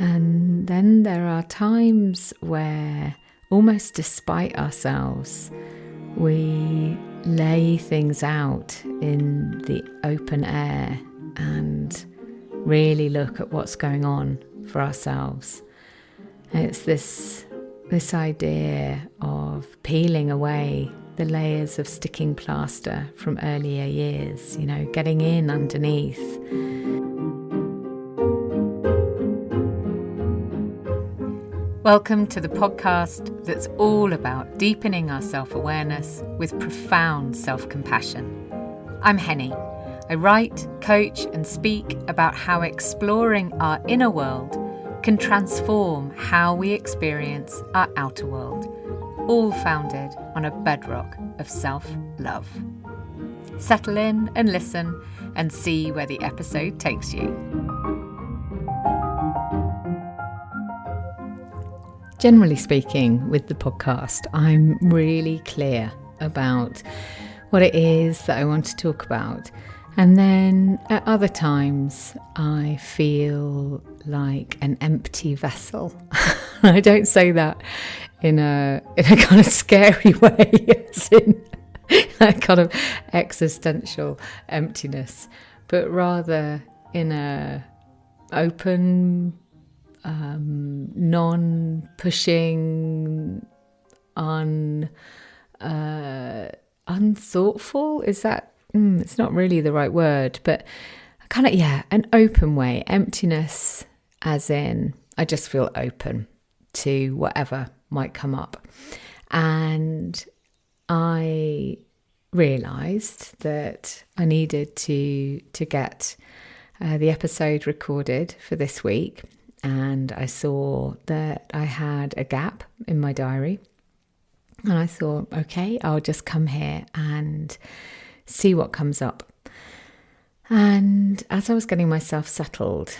And then there are times where, almost despite ourselves, we lay things out in the open air and really look at what's going on for ourselves. And it's this idea of peeling away the layers of sticking plaster from earlier years, getting in underneath. Welcome to the podcast that's all about deepening our self-awareness with profound self-compassion. I'm Henny. I write, coach and speak about how exploring our inner world can transform how we experience our outer world, all founded on a bedrock of self-love. Settle in and listen and see where the episode takes you. Generally speaking, with the podcast, I'm really clear about what it is that I want to talk about. And then at other times, I feel like an empty vessel. I don't say that in a kind of scary way, as in a kind of existential emptiness, but rather in a open, non-pushing, unthoughtful. Is that? It's not really the right word, but kind of, an open way. Emptiness, as in, I just feel open to whatever might come up. And I realised that I needed to get the episode recorded for this week. And I saw that I had a gap in my diary. And I thought, okay, I'll just come here and see what comes up. And as I was getting myself settled,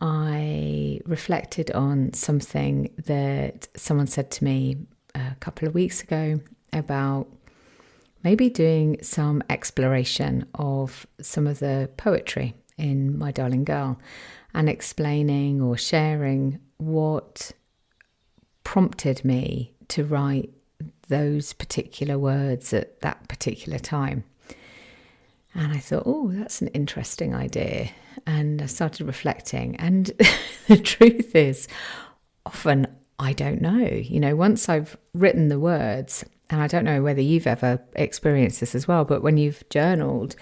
I reflected on something that someone said to me a couple of weeks ago about maybe doing some exploration of some of the poetry in My Darling Girl, and explaining or sharing what prompted me to write those particular words at that particular time. And I thought, that's an interesting idea. And I started reflecting. And the truth is, often I don't know. Once I've written the words, and I don't know whether you've ever experienced this as well, but when you've journaled,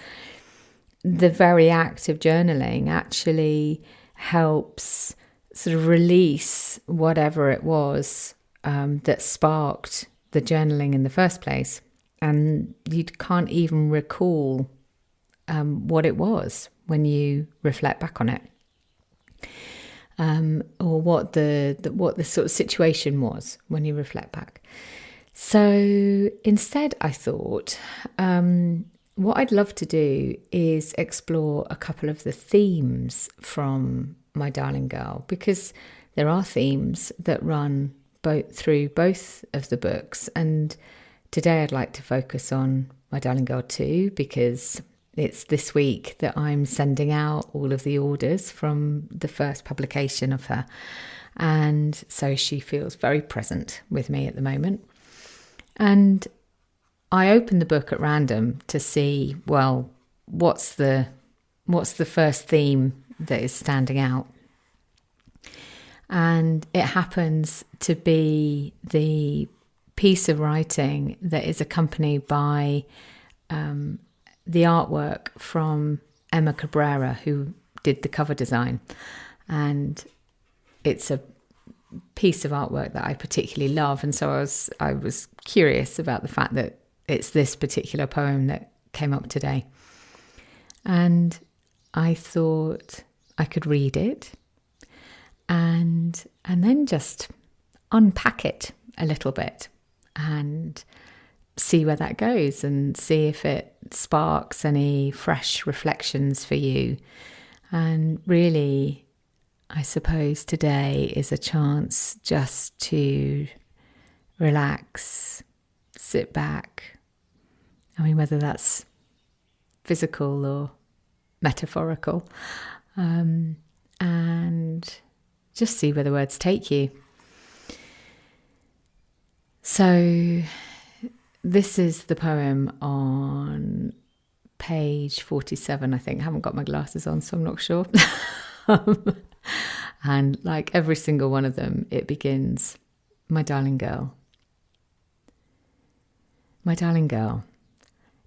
the very act of journaling actually helps sort of release whatever it was that sparked the journaling in the first place. And you can't even recall what it was when you reflect back on it, or what the sort of situation was when you reflect back. So instead, I thought what I'd love to do is explore a couple of the themes from My Darling Girl, because there are themes that run through both of the books. And today I'd like to focus on My Darling Girl 2, because it's this week that I'm sending out all of the orders from the first publication of her. And so she feels very present with me at the moment. And I opened the book at random to see, well, what's the first theme that is standing out. And it happens to be the piece of writing that is accompanied by the artwork from Emma Cabrera, who did the cover design. And it's a piece of artwork that I particularly love. And so I was curious about the fact that it's this particular poem that came up today. And I thought I could read it and then just unpack it a little bit and see where that goes, and see if it sparks any fresh reflections for you. And really, I suppose today is a chance just to relax, sit back. I mean, whether that's physical or metaphorical, and just see where the words take you. So this is the poem on page 47, I think. I haven't got my glasses on, so I'm not sure. And like every single one of them, it begins, "My darling girl. My darling girl,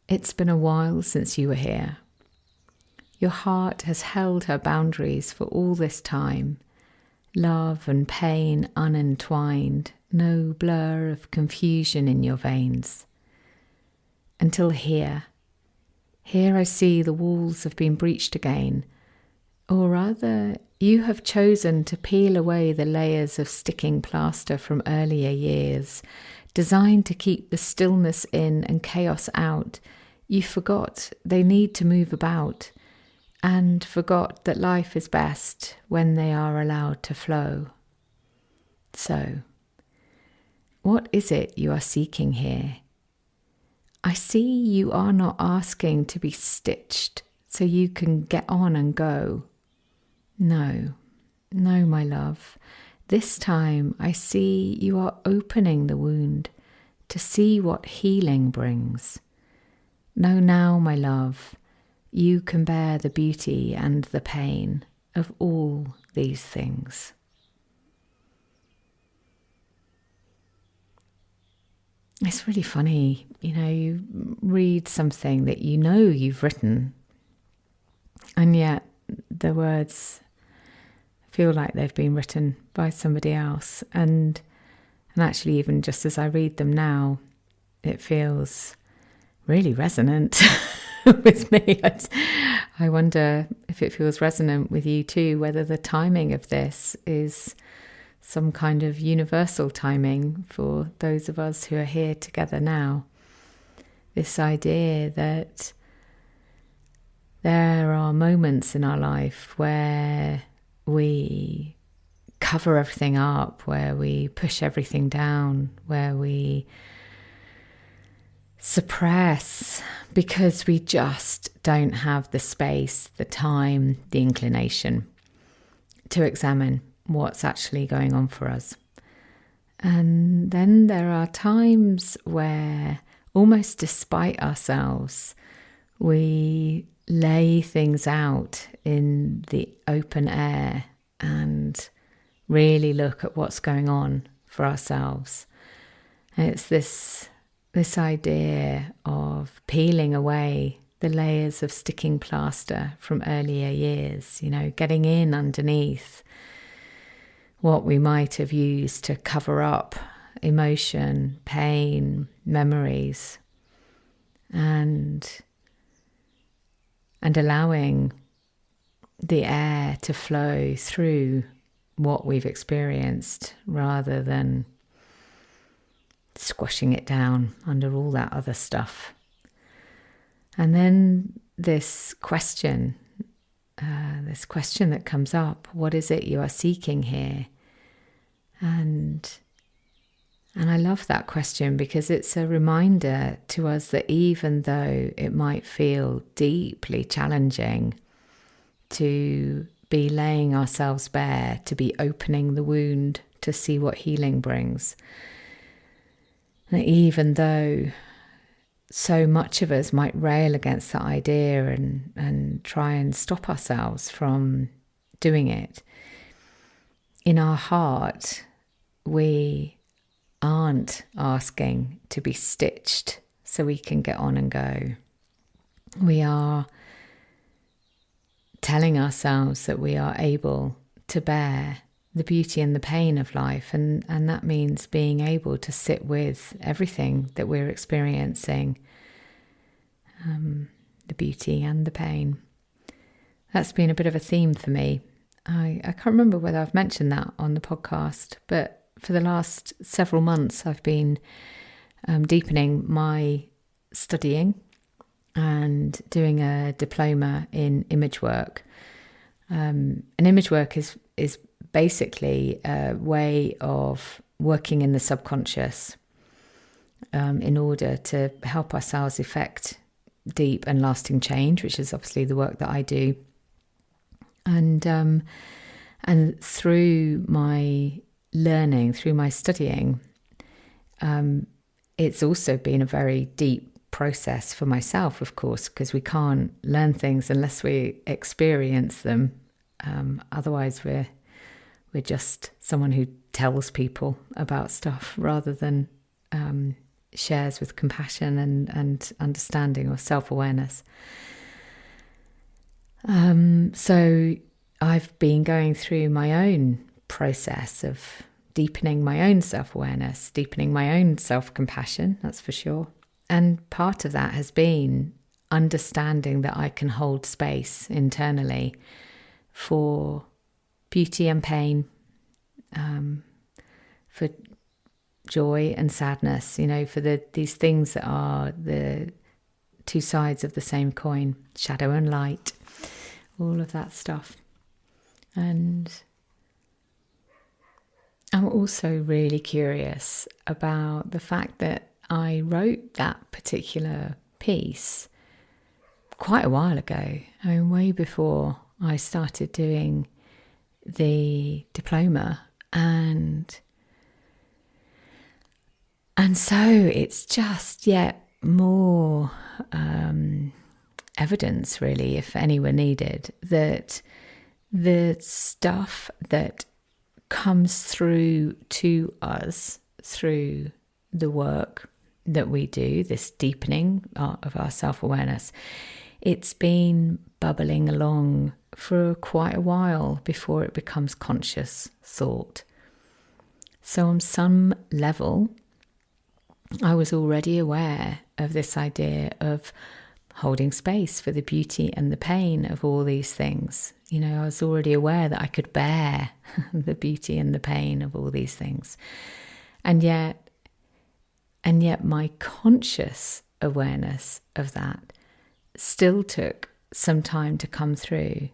it's been a while since you were here. Your heart has held her boundaries for all this time. Love and pain unentwined, no blur of confusion in your veins. Until here I see the walls have been breached again, or rather, you have chosen to peel away the layers of sticking plaster from earlier years, designed to keep the stillness in and chaos out. You forgot they need to move about, and forgot that life is best when they are allowed to flow. So, what is it you are seeking here? I see you are not asking to be stitched so you can get on and go. No, my love. This time I see you are opening the wound to see what healing brings. Know now, my love, you can bear the beauty and the pain of all these things." It's really funny, you read something that you know you've written, and yet the words feel like they've been written by somebody else. And actually, even just as I read them now, it feels really resonant with me. I wonder if it feels resonant with you too, whether the timing of this is some kind of universal timing for those of us who are here together now. This idea that there are moments in our life where we cover everything up, where we push everything down, where we suppress because we just don't have the space, the time, the inclination to examine what's actually going on for us. And then there are times where, almost despite ourselves, we lay things out in the open air and really look at what's going on for ourselves. And it's this idea of peeling away the layers of sticking plaster from earlier years, getting in underneath what we might have used to cover up emotion, pain, memories, and allowing the air to flow through what we've experienced rather than squashing it down under all that other stuff. And then this question that comes up, what is it you are seeking here? And I love that question because it's a reminder to us that even though it might feel deeply challenging to be laying ourselves bare, to be opening the wound to see what healing brings, that even though so much of us might rail against that idea and try and stop ourselves from doing it, in our heart, we aren't asking to be stitched so we can get on and go. We are telling ourselves that we are able to bear the beauty and the pain of life, and that means being able to sit with everything that we're experiencing, the beauty and the pain. That's been a bit of a theme for me. I can't remember whether I've mentioned that on the podcast, but for the last several months I've been deepening my studying and doing a diploma in image work. And image work is basically a way of working in the subconscious in order to help ourselves effect deep and lasting change, which is obviously the work that I do. And And through my learning, through my studying, it's also been a very deep process for myself, of course, because we can't learn things unless we experience them. Otherwise, we're just someone who tells people about stuff rather than shares with compassion and understanding or self-awareness. So I've been going through my own process of deepening my own self-awareness, deepening my own self-compassion, that's for sure. And part of that has been understanding that I can hold space internally for beauty and pain, for joy and sadness, for these things that are the two sides of the same coin, shadow and light, all of that stuff. And I'm also really curious about the fact that I wrote that particular piece quite a while ago. I mean, way before I started doing the diploma, and so it's just yet more evidence, really, if any were needed, that the stuff that comes through to us through the work that we do, this deepening of our self-awareness, it's been bubbling along for quite a while before it becomes conscious thought. So on some level, I was already aware of this idea of holding space for the beauty and the pain of all these things. I was already aware that I could bear the beauty and the pain of all these things. And yet my conscious awareness of that still took some time to come through,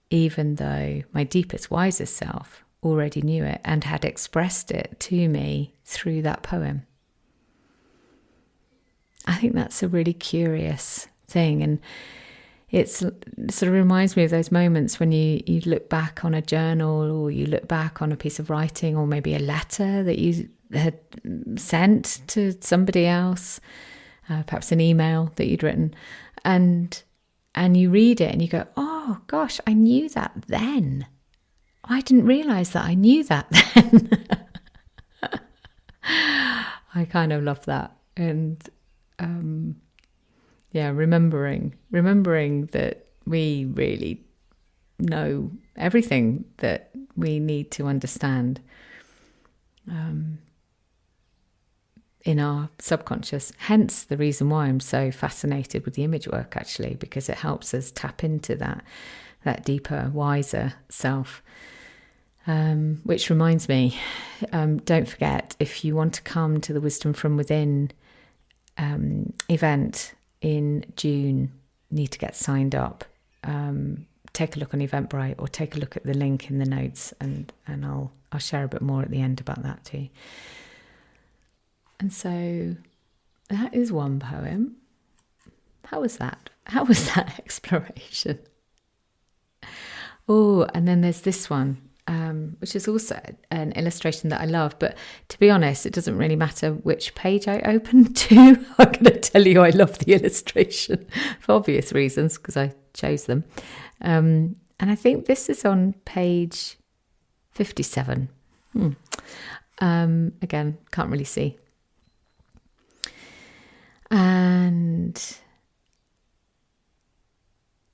even though my deepest, wisest self already knew it and had expressed it to me through that poem. I think that's a really curious thing, and it sort of reminds me of those moments when you look back on a journal, or you look back on a piece of writing, or maybe a letter that you had sent to somebody else, perhaps an email that you'd written, and you read it and you go, oh gosh, I knew that then. I didn't realise that I knew that then. I kind of love that. And remembering that we really know everything that we need to understand in our subconscious. Hence the reason why I'm so fascinated with the image work, actually, because it helps us tap into that deeper, wiser self. Which reminds me, don't forget, if you want to come to the Wisdom from Within event in June, need to get signed up. Take a look on Eventbrite, or take a look at the link in the notes, and I'll share a bit more at the end about that too. And so that is one poem. How was that? How was that exploration? Oh, and then there's this one, which is also an illustration that I love. But to be honest, it doesn't really matter which page I open to. I'm going to tell you I love the illustration for obvious reasons, because I chose them. And I think this is on page 57. Again, can't really see. And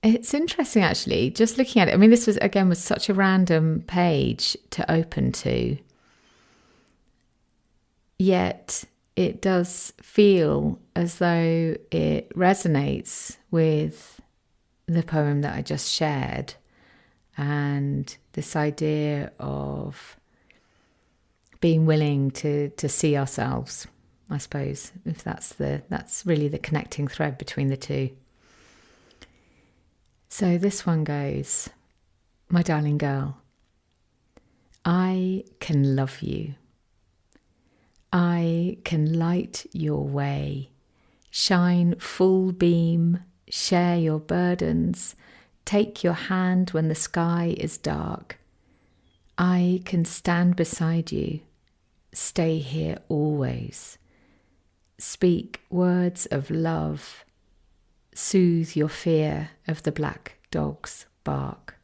it's interesting, actually, just looking at it. I mean, this was such a random page to open to. Yet it does feel as though it resonates with the poem that I just shared, and this idea of being willing to see ourselves, I suppose, if that's really the connecting thread between the two. So this one goes, my darling girl, I can love you. I can light your way, shine full beam, share your burdens, take your hand when the sky is dark, I can stand beside you, stay here always, speak words of love, soothe your fear of the black dog's bark.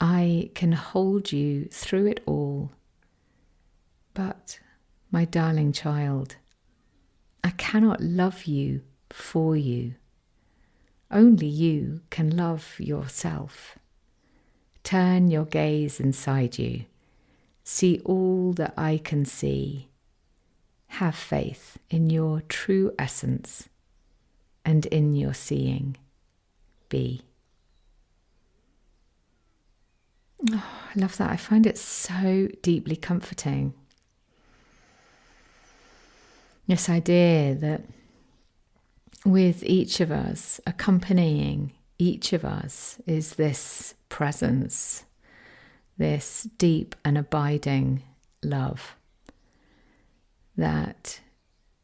I can hold you through it all, but, my darling child, I cannot love you for you. Only you can love yourself. Turn your gaze inside you. See all that I can see. Have faith in your true essence and in your seeing. Be. Oh, I love that. I find it so deeply comforting. This idea that with each of us, accompanying each of us, is this presence, this deep and abiding love that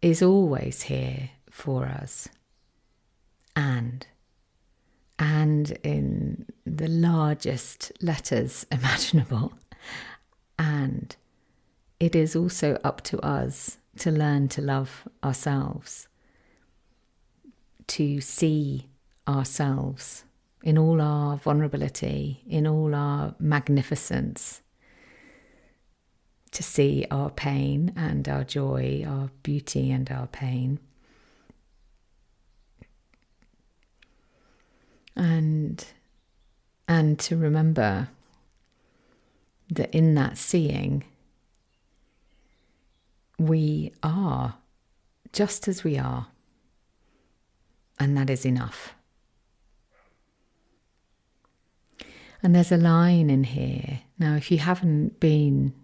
is always here for us, and in the largest letters imaginable. And it is also up to us to learn to love ourselves, to see ourselves in all our vulnerability, in all our magnificence, to see our pain and our joy, our beauty and our pain. And to remember that in that seeing, we are just as we are, and that is enough. And there's a line in here. Now, if you haven't been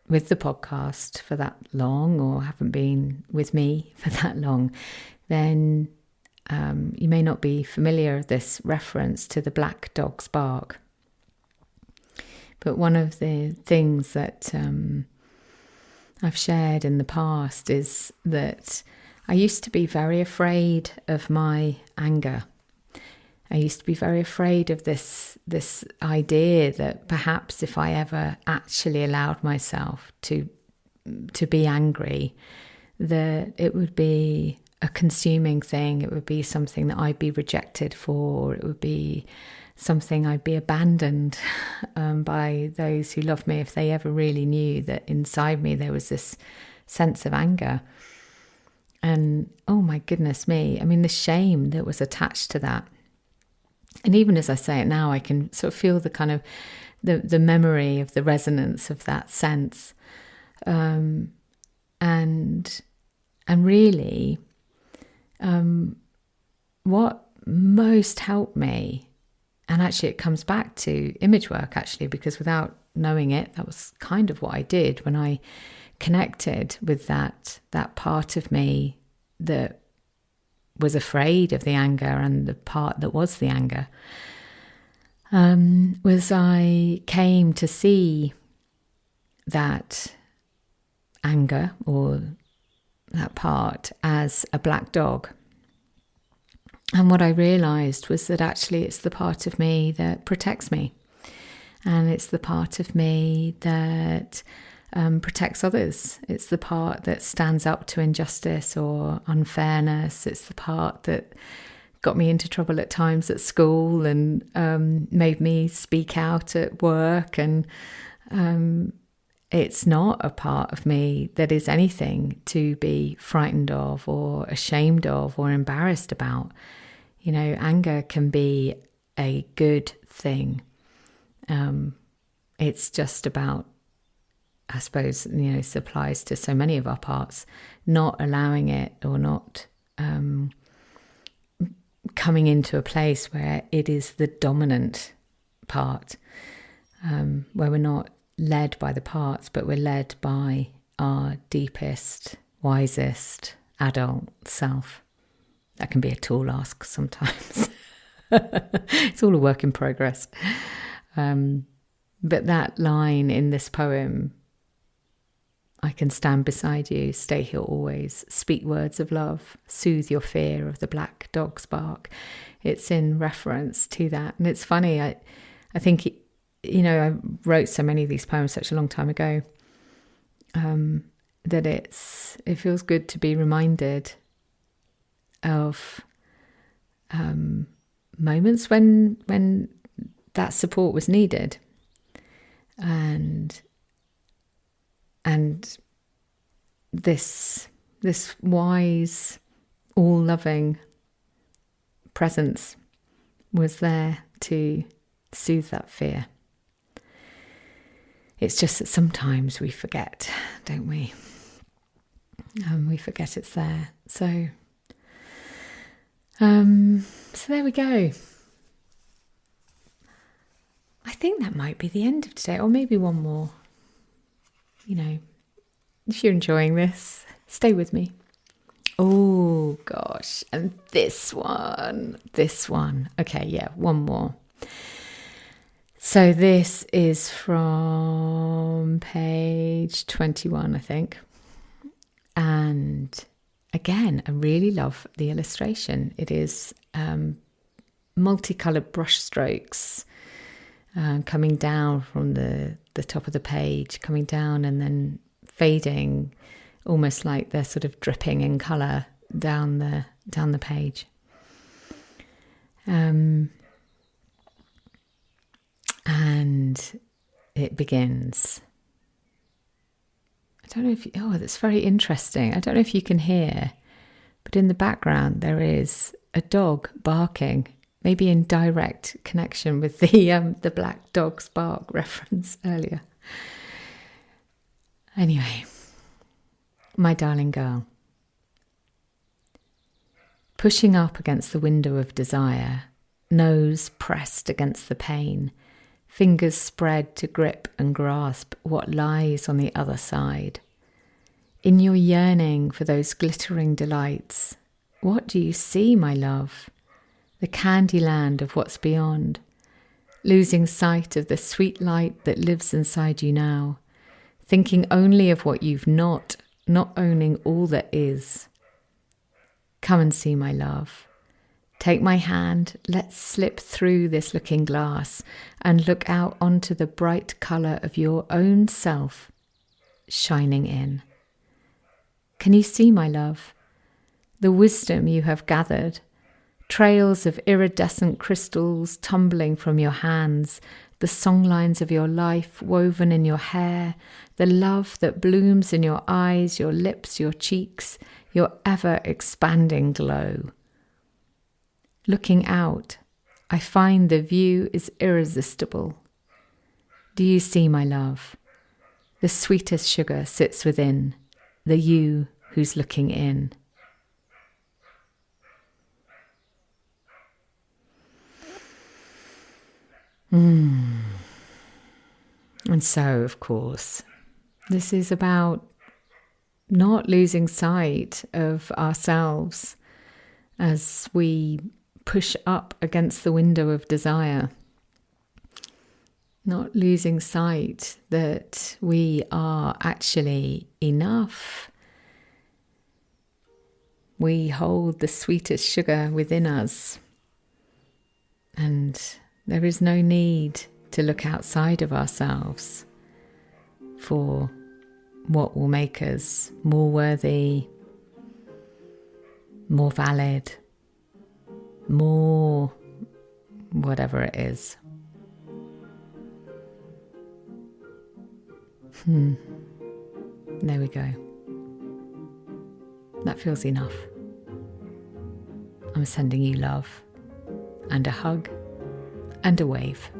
with the podcast for that long, or haven't been with me for that long, then you may not be familiar with this reference to the black dog's bark. But one of the things that I've shared in the past is that I used to be very afraid of my anger. I used to be very afraid of this idea that perhaps if I ever actually allowed myself to be angry, that it would be a consuming thing. It would be something that I'd be rejected for. It would be something I'd be abandoned by those who love me if they ever really knew that inside me there was this sense of anger. And oh my goodness me, I mean, the shame that was attached to that. And even as I say it now, I can sort of feel the kind of the memory of the resonance of that sense. And really, what most helped me, and actually it comes back to image work actually, because without knowing it, that was kind of what I did when I connected with that part of me that was afraid of the anger, and the part that was the anger, was I came to see that anger or that part as a black dog. And what I realised was that actually it's the part of me that protects me, and it's the part of me that protects others. It's the part that stands up to injustice or unfairness. It's the part that got me into trouble at times at school and made me speak out at work. And it's not a part of me that is anything to be frightened of or ashamed of or embarrassed about. You know, anger can be a good thing. It's just about, I suppose, you know, this applies to so many of our parts, not allowing it or not coming into a place where it is the dominant part, where we're not led by the parts, but we're led by our deepest, wisest adult self. That can be a tall ask sometimes. It's all a work in progress. But that line in this poem, I can stand beside you, stay here always, speak words of love, soothe your fear of the black dog's bark. It's in reference to that. And it's funny, I think I wrote so many of these poems such a long time ago, that it feels good to be reminded of moments when that support was needed, and this wise, all-loving presence was there to soothe that fear. It's just that sometimes we forget, don't we? We forget it's there. So there we go. I think that might be the end of today, or maybe one more. If you're enjoying this, stay with me. Oh gosh, and this one. Okay, yeah, one more. So this is from page 21, I think. And again, I really love the illustration. It is multicoloured brush strokes coming down from the top of the page, coming down and then fading, almost like they're sort of dripping in colour down the page. And it begins. I don't know if that's very interesting. I don't know if you can hear, but in the background there is a dog barking, maybe in direct connection with the black dog's bark reference earlier. Anyway, my darling girl. Pushing up against the window of desire, nose pressed against the pane, fingers spread to grip and grasp what lies on the other side. In your yearning for those glittering delights, what do you see, my love? The candy land of what's beyond, losing sight of the sweet light that lives inside you now, thinking only of what you've not owning all that is. Come and see, my love. Take my hand, let's slip through this looking glass and look out onto the bright colour of your own self shining in. Can you see, my love, the wisdom you have gathered, trails of iridescent crystals tumbling from your hands, the songlines of your life woven in your hair, the love that blooms in your eyes, your lips, your cheeks, your ever-expanding glow. Looking out, I find the view is irresistible. Do you see, my love? The sweetest sugar sits within, the you who's looking in. And so, of course, this is about not losing sight of ourselves as we push up against the window of desire. Not losing sight that we are actually enough. We hold the sweetest sugar within us. And there is no need to look outside of ourselves for what will make us more worthy, more valid, more whatever it is. There we go. That feels enough. I'm sending you love and a hug and a wave.